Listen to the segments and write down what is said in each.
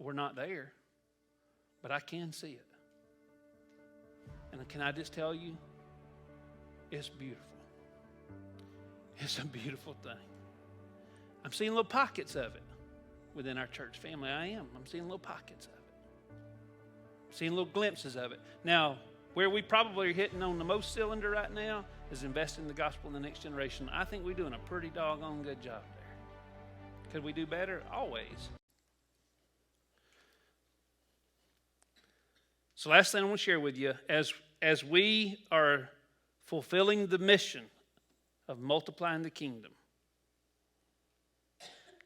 we're not there, but I can see it. And can I just tell you, it's beautiful. It's a beautiful thing. I'm seeing little pockets of it within our church family. I'm seeing little pockets of it. I'm seeing little glimpses of it. Now, where we probably are hitting on the most cylinder right now is investing in the gospel in the next generation. I think we're doing a pretty doggone good job there. Could we do better? Always. So last thing I want to share with you, as we are fulfilling the mission of multiplying the kingdom,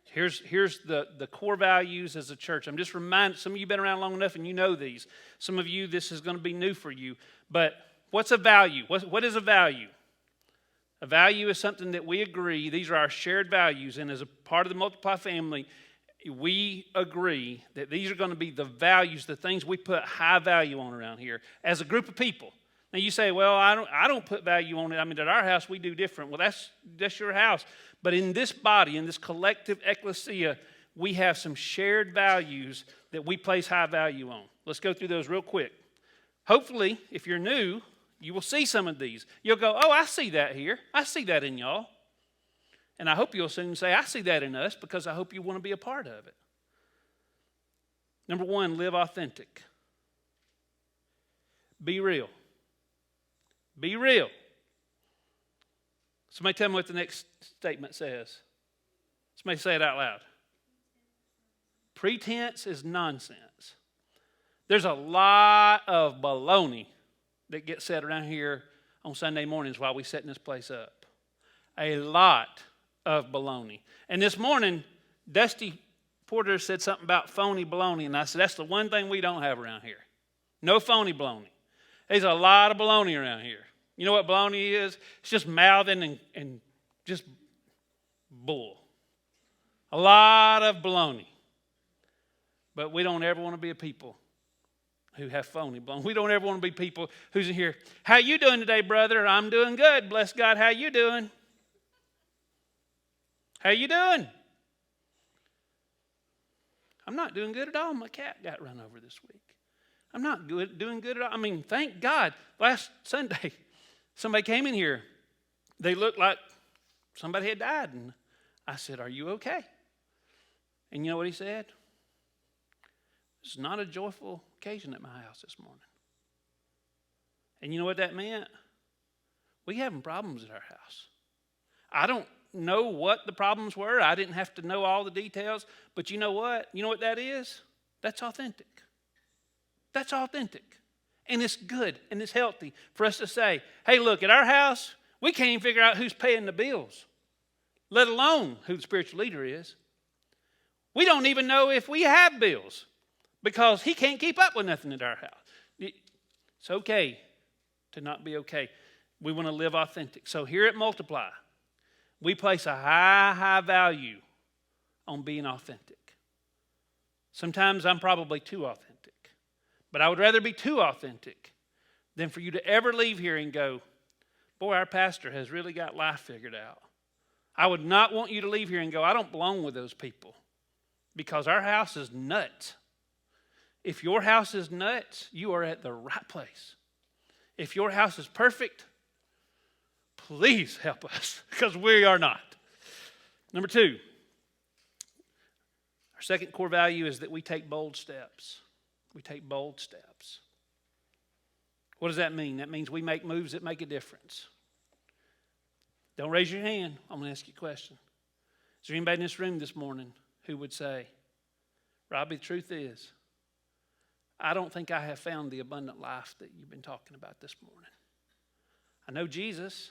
here's the core values as a church. I'm just reminding, some of you have been around long enough and you know these. Some of you, this is going to be new for you. But what's a value? What is a value? A value is something that we agree, these are our shared values, and as a part of the Multiply family, we agree that these are going to be the values, the things we put high value on around here as a group of people. Now you say, well, I don't put value on it. I mean, at our house we do different. Well, that's your house. But in this body, in this collective ecclesia, we have some shared values that we place high value on. Let's go through those real quick. Hopefully, if you're new, you will see some of these. You'll go, oh, I see that here. I see that in y'all. And I hope you'll soon say, I see that in us, because I hope you want to be a part of it. Number one, live authentic. Be real. Be real. Somebody tell me what the next statement says. Somebody say it out loud. Pretense is nonsense. There's a lot of baloney that gets said around here on Sunday mornings while we're setting this place up. A lot of baloney. And this morning, Dusty Porter said something about phony baloney, and I said, that's the one thing we don't have around here. No phony baloney. There's a lot of baloney around here. You know what baloney is? It's just mouthing and just bull. A lot of baloney. But we don't ever want to be a people who have phony baloney. We don't ever want to be people who's in here, how you doing today, brother? I'm doing good. Bless God. How you doing? How you doing? I'm not doing good at all. My cat got run over this week. I'm not doing good at all. I mean, thank God. Last Sunday, somebody came in here. They looked like somebody had died. And I said, are you okay? And you know what he said? It's not a joyful occasion at my house this morning. And you know what that meant? We having problems at our house. I don't know what the problems were. I didn't have to know all the details. But you know what? You know what that is? That's authentic. That's authentic. And it's good and it's healthy for us to say, hey, look, at our house, we can't even figure out who's paying the bills, let alone who the spiritual leader is. We don't even know if we have bills because he can't keep up with nothing at our house. It's okay to not be okay. We want to live authentic. So here at Multiply, we place a high value on being authentic. Sometimes I'm probably too authentic. But I would rather be too authentic than for you to ever leave here and go, boy, our pastor has really got life figured out. I would not want you to leave here and go, I don't belong with those people, because our house is nuts. If your house is nuts, you are at the right place. If your house is perfect, please help us, because we are not. Number two, our second core value is that we take bold steps. We take bold steps. What does that mean? That means we make moves that make a difference. Don't raise your hand. I'm going to ask you a question. Is there anybody in this room this morning who would say, Robbie, the truth is, I don't think I have found the abundant life that you've been talking about this morning. I know Jesus.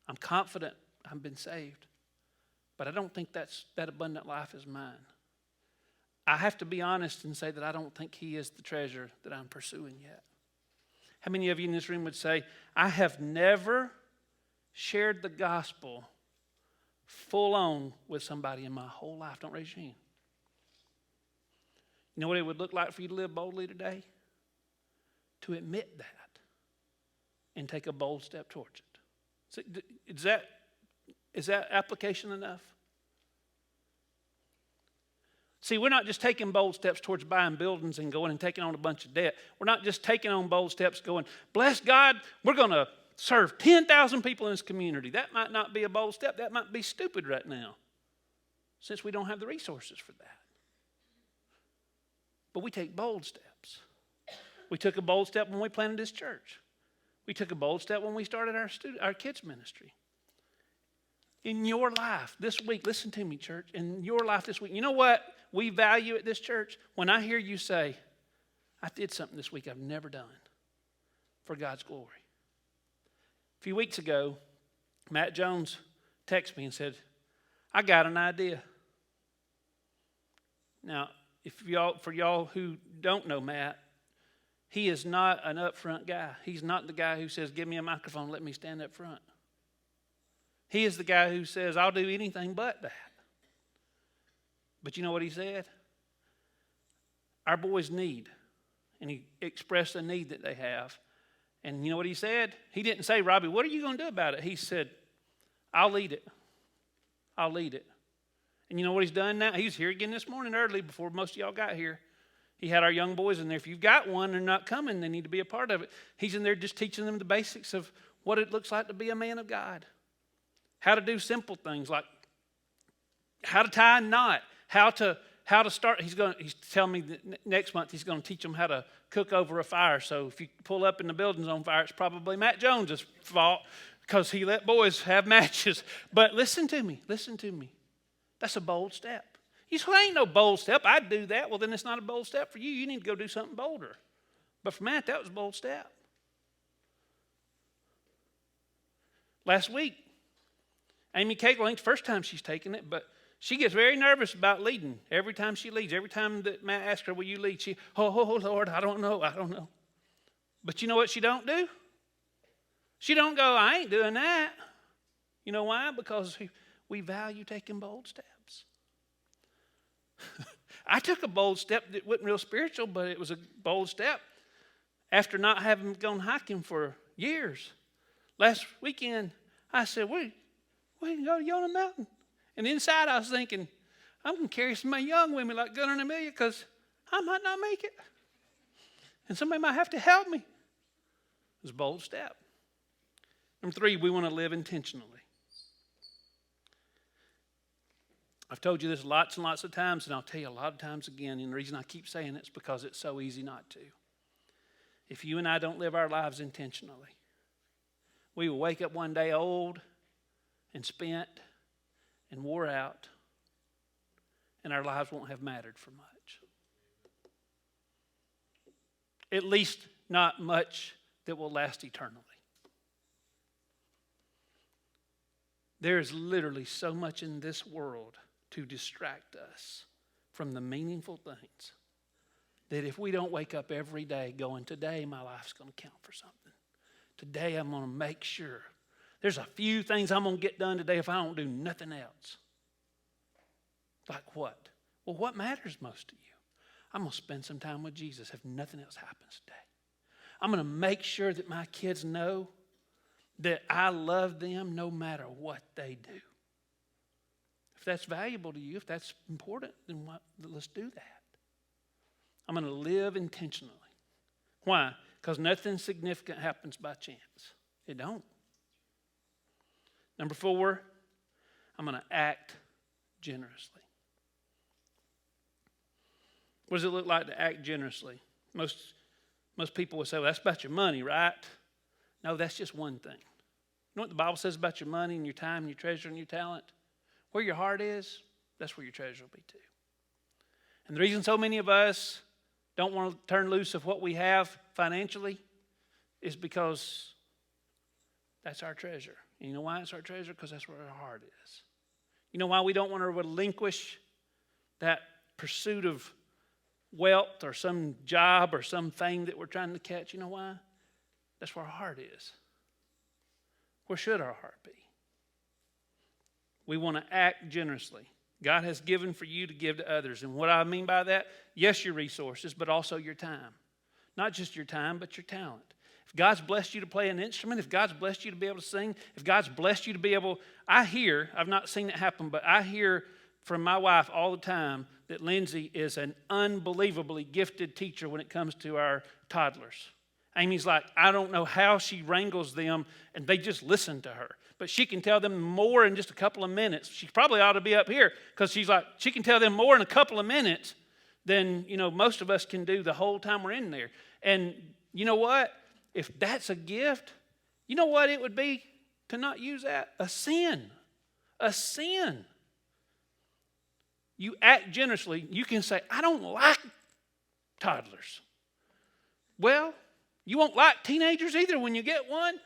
I'm confident I've been saved. But I don't think that abundant life is mine. I have to be honest and say that I don't think he is the treasure that I'm pursuing yet. How many of you in this room would say, I have never shared the gospel full on with somebody in my whole life? Don't raise your hand. You know what it would look like for you to live boldly today? To admit that and take a bold step towards it. Is that application enough? See, we're not just taking bold steps towards buying buildings and going and taking on a bunch of debt. We're not just taking on bold steps going, bless God, we're going to serve 10,000 people in this community. That might not be a bold step. That might be stupid right now, since we don't have the resources for that. But we take bold steps. We took a bold step when we planted this church. We took a bold step when we started our kids' ministry. In your life this week, listen to me, church, in your life this week, you know what we value at this church? When I hear you say, I did something this week I've never done for God's glory. A few weeks ago, Matt Jones texted me and said, I got an idea. Now, for y'all who don't know Matt, he is not an upfront guy. He's not the guy who says, give me a microphone, let me stand up front. He is the guy who says, I'll do anything but that. But you know what he said? Our boys need. And he expressed the need that they have. And you know what he said? He didn't say, Robbie, what are you going to do about it? He said, I'll lead it. I'll lead it. And you know what he's done now? He's here again this morning early before most of y'all got here. He had our young boys in there. If you've got one and they're not coming, they need to be a part of it. He's in there just teaching them the basics of what it looks like to be a man of God. How to do simple things like how to tie a knot, how to start. He's telling me that next month he's going to teach them how to cook over a fire. So if you pull up and the building's on fire, it's probably Matt Jones's fault because he let boys have matches. But listen to me. That's a bold step. You say, well, ain't no bold step. I'd do that. Well, then it's not a bold step for you. You need to go do something bolder. But for Matt, that was a bold step. Last week, Amy Kegel ain't the first time she's taken it, but she gets very nervous about leading every time she leads. Every time that Matt asks her, will you lead? She, oh, Lord, I don't know. But you know what she don't do? She don't go, I ain't doing that. You know why? Because we value taking bold steps. I took a bold step that wasn't real spiritual, but it was a bold step after not having gone hiking for years. Last weekend, I said, we can go to Yona Mountain. And inside I was thinking, I'm going to carry some of my young women like Gunnar and Amelia because I might not make it. And somebody might have to help me. It was a bold step. Number 3, we want to live intentionally. I've told you this lots and lots of times, and I'll tell you a lot of times again, and the reason I keep saying it is because it's so easy not to. If you and I don't live our lives intentionally, we will wake up one day old and spent and wore out, and our lives won't have mattered for much. At least not much that will last eternally. There is literally so much in this world to distract us from the meaningful things that if we don't wake up every day going, today my life's going to count for something. Today I'm going to make sure. There's a few things I'm going to get done today if I don't do nothing else. Like what? Well, what matters most to you? I'm going to spend some time with Jesus if nothing else happens today. I'm going to make sure that my kids know that I love them no matter what they do. If that's valuable to you, if that's important, then let's do that. I'm going to live intentionally. Why? Because nothing significant happens by chance. It don't. Number 4, I'm going to act generously. What does it look like to act generously? Most people would say, well, that's about your money, right? No, that's just one thing. You know what the Bible says about your money and your time and your treasure and your talent? Where your heart is, that's where your treasure will be too. And the reason so many of us don't want to turn loose of what we have financially is because that's our treasure. And you know why it's our treasure? Because that's where our heart is. You know why we don't want to relinquish that pursuit of wealth or some job or some fame that we're trying to catch? You know why? That's where our heart is. Where should our heart be? We want to act generously. God has given for you to give to others. And what I mean by that, yes, your resources, but also your time. Not just your time, but your talent. If God's blessed you to play an instrument, if God's blessed you to be able to sing, if God's blessed you to be able, I've not seen it happen, but I hear from my wife all the time that Lindsay is an unbelievably gifted teacher when it comes to our toddlers. Amy's like, I don't know how she wrangles them, and they just listen to her. But she can tell them more in just a couple of minutes. She probably ought to be up here because she's like, she can tell them more in a couple of minutes than, most of us can do the whole time we're in there. And you know what? If that's a gift, you know what it would be to not use that? A sin. A sin. You act generously. You can say, I don't like toddlers. Well, you won't like teenagers either when you get one.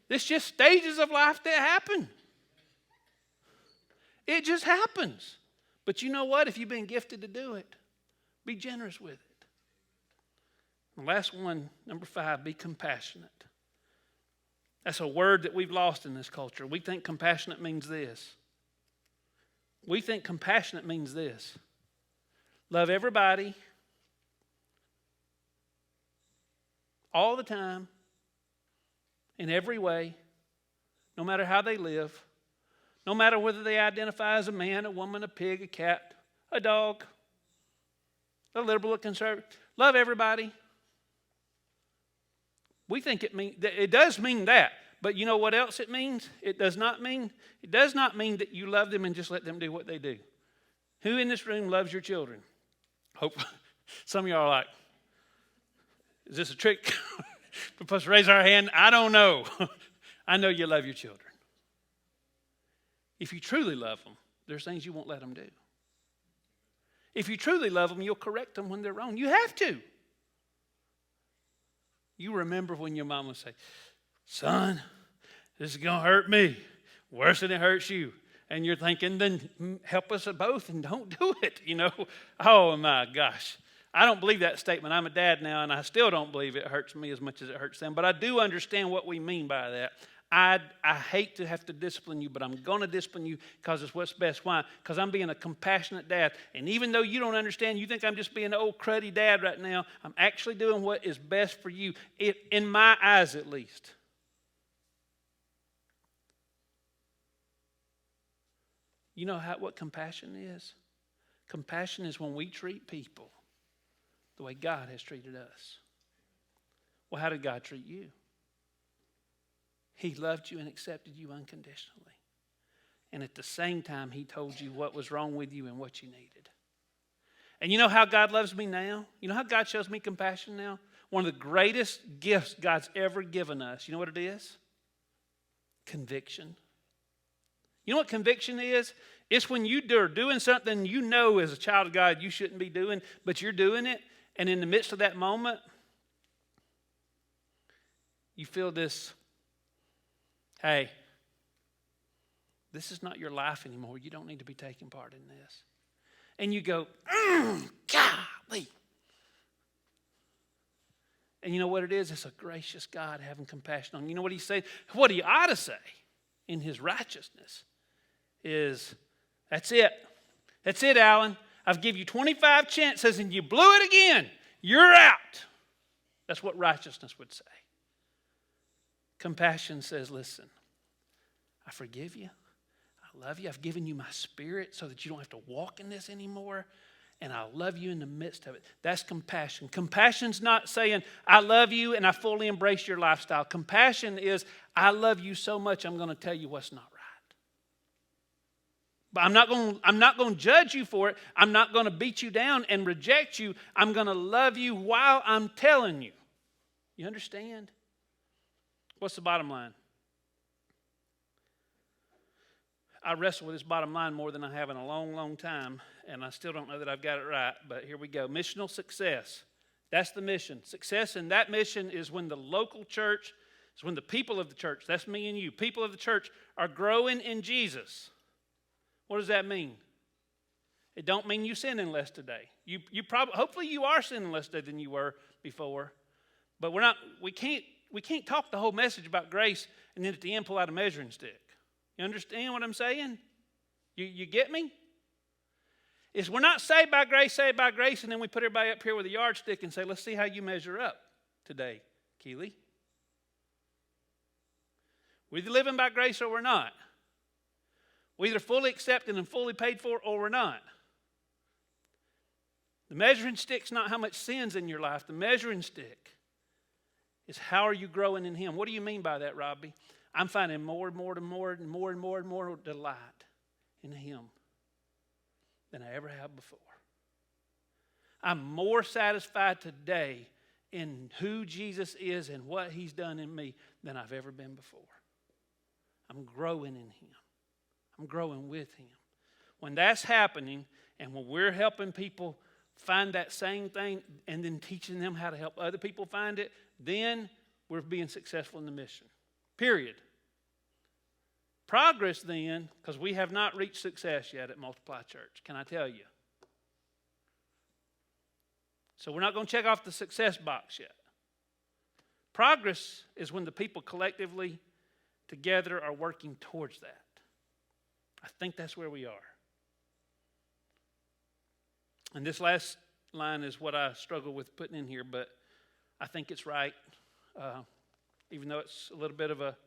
It's just stages of life that happen. It just happens. But you know what? If you've been gifted to do it, be generous with it. The last one, number 5, be compassionate. That's a word that we've lost in this culture. We think compassionate means this. We think compassionate means this. Love everybody all the time, in every way, no matter how they live, no matter whether they identify as a man, a woman, a pig, a cat, a dog, a liberal, a conservative. Love everybody. We think it does mean that. But you know what else it means? It does not mean that you love them and just let them do what they do. Who in this room loves your children? Hope some of y'all are like, is this a trick? We're supposed to raise our hand? I don't know. I know you love your children. If you truly love them, there's things you won't let them do. If you truly love them, you'll correct them when they're wrong. You have to. You remember when your mom would say, son, this is going to hurt me worse than it hurts you. And you're thinking, then help us both and don't do it, Oh, my gosh. I don't believe that statement. I'm a dad now, and I still don't believe it hurts me as much as it hurts them. But I do understand what we mean by that. I hate to have to discipline you, but I'm going to discipline you because it's what's best. Why? Because I'm being a compassionate dad. And even though you don't understand, you think I'm just being an old cruddy dad right now, I'm actually doing what is best for you, in my eyes at least. You know what compassion is? Compassion is when we treat people the way God has treated us. Well, how did God treat you? He loved you and accepted you unconditionally. And at the same time, he told you what was wrong with you and what you needed. And you know how God loves me now? You know how God shows me compassion now? One of the greatest gifts God's ever given us, you know what it is? Conviction. You know what conviction is? It's when you are doing something you know as a child of God you shouldn't be doing, but you're doing it. And in the midst of that moment, you feel this, hey, this is not your life anymore. You don't need to be taking part in this. And you go, golly. And you know what it is? It's a gracious God having compassion on you. You know what he's saying? What he ought to say in his righteousness is, that's it. That's it, Alan. I've given you 25 chances and you blew it again. You're out. That's what righteousness would say. Compassion says, listen, I forgive you. I love you. I've given you my spirit so that you don't have to walk in this anymore. And I love you in the midst of it. That's compassion. Compassion's not saying, I love you and I fully embrace your lifestyle. Compassion is, I love you so much I'm going to tell you what's not right. But I'm not going to judge you for it. I'm not going to beat you down and reject you. I'm going to love you while I'm telling you. You understand? What's the bottom line? I wrestle with this bottom line more than I have in a long, long time, and I still don't know that I've got it right, but here we go. Missional success. That's the mission. Success in that mission is when the local church, is when the people of the church, that's me and you, people of the church are growing in Jesus. What does that mean? It don't mean you sinning less today. You probably, hopefully you are sinning less today than you were before, but we can't talk the whole message about grace and then at the end pull out a measuring stick. You understand what I'm saying? You get me? We're not saved by grace, and then we put everybody up here with a yardstick and say, let's see how you measure up today, Keeley. We're either living by grace or we're not. We're either fully accepted and fully paid for or we're not. The measuring stick's not how much sin's in your life. The measuring stick is how are you growing in Him. What do you mean by that, Robbie? I'm finding more and more and more and more and more and more delight in Him than I ever have before. I'm more satisfied today in who Jesus is and what He's done in me than I've ever been before. I'm growing in Him. I'm growing with Him. When that's happening and when we're helping people find that same thing and then teaching them how to help other people find it, then we're being successful in the mission. Period. Progress then, because we have not reached success yet at Multiply Church, can I tell you? So we're not going to check off the success box yet. Progress is when the people collectively together are working towards that. I think that's where we are. And this last line is what I struggle with putting in here, but I think it's right. Even though it's a little bit of a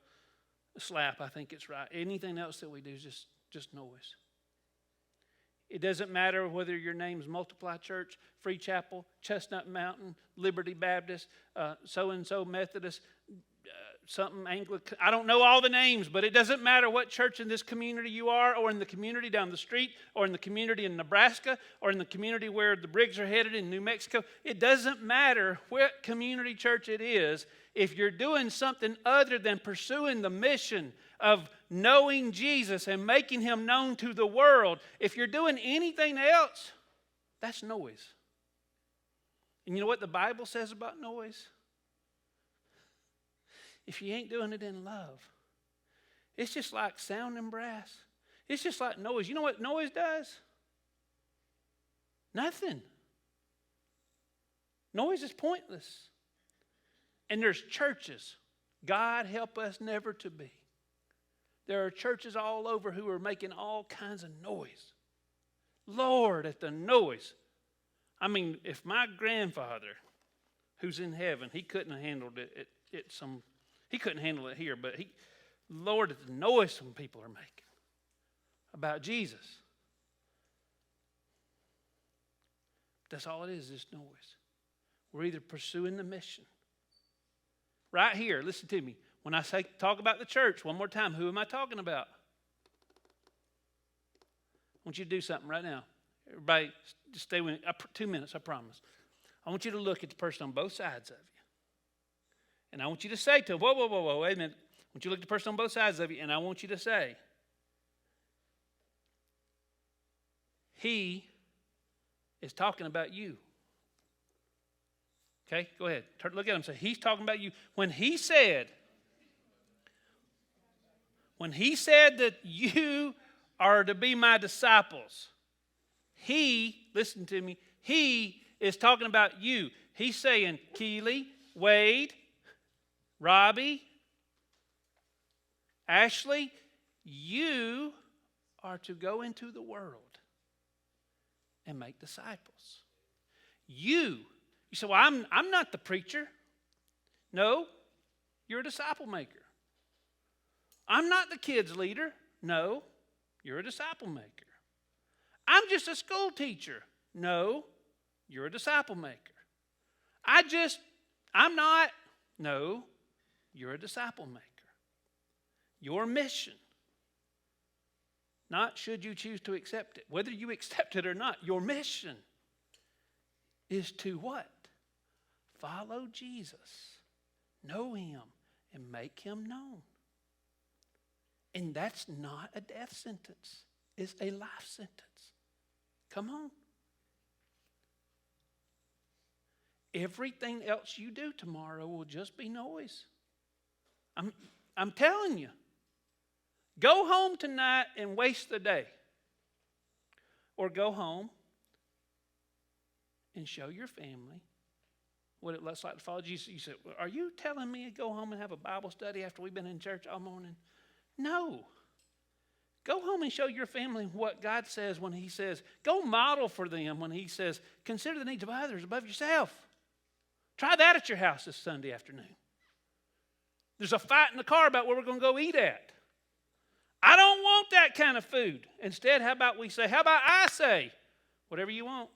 slap, I think it's right. Anything else that we do is just noise. It doesn't matter whether your name's Multiply Church, Free Chapel, Chestnut Mountain, Liberty Baptist, so-and-so Methodist, something Anglican. I don't know all the names, but it doesn't matter what church in this community you are, or in the community down the street, or in the community in Nebraska, or in the community where the Briggs are headed in New Mexico. It doesn't matter what community church it is. If you're doing something other than pursuing the mission of knowing Jesus and making Him known to the world, if you're doing anything else, that's noise. And you know what the Bible says about noise? If you ain't doing it in love, it's just like sound and brass. It's just like noise. You know what noise does? Nothing. Noise is pointless. And there's churches, God help us never to be. There are churches all over who are making all kinds of noise. Lord, at the noise. I mean, if my grandfather, who's in heaven, he couldn't have handled it he couldn't handle it here, but Lord, at the noise some people are making about Jesus. That's all it is noise. We're either pursuing the mission. Right here, listen to me. When I say talk about the church, one more time, who am I talking about? I want you to do something right now. Everybody, just stay with me. 2 minutes, I promise. I want you to look at the person on both sides of you. And I want you to say to him, whoa, wait a minute. I want you to look at the person on both sides of you, and I want you to say, He is talking about you. Okay, go ahead. Look at him and say, He's talking about you. When he said that you are to be my disciples, listen to me, He is talking about you. He's saying, Keely, Wade, Robbie, Ashley, you are to go into the world and make disciples. You say, well, I'm not the preacher. No, you're a disciple maker. I'm not the kids leader. No, you're a disciple maker. I'm just a school teacher. No, you're a disciple maker. I'm not. No, you're a disciple maker. Your mission, not should you choose to accept it, whether you accept it or not, your mission is to what? Follow Jesus, know Him, and make Him known. And that's not a death sentence. It's a life sentence. Come on. Everything else you do tomorrow will just be noise. I'm telling you. Go home tonight and waste the day. Or go home and show your family what it looks like to follow Jesus. You say, well, are you telling me to go home and have a Bible study after we've been in church all morning? No. Go home and show your family what God says when He says, go model for them when He says, consider the needs of others above yourself. Try that at your house this Sunday afternoon. There's a fight in the car about where we're going to go eat at. I don't want that kind of food. Instead, how about I say, whatever you want.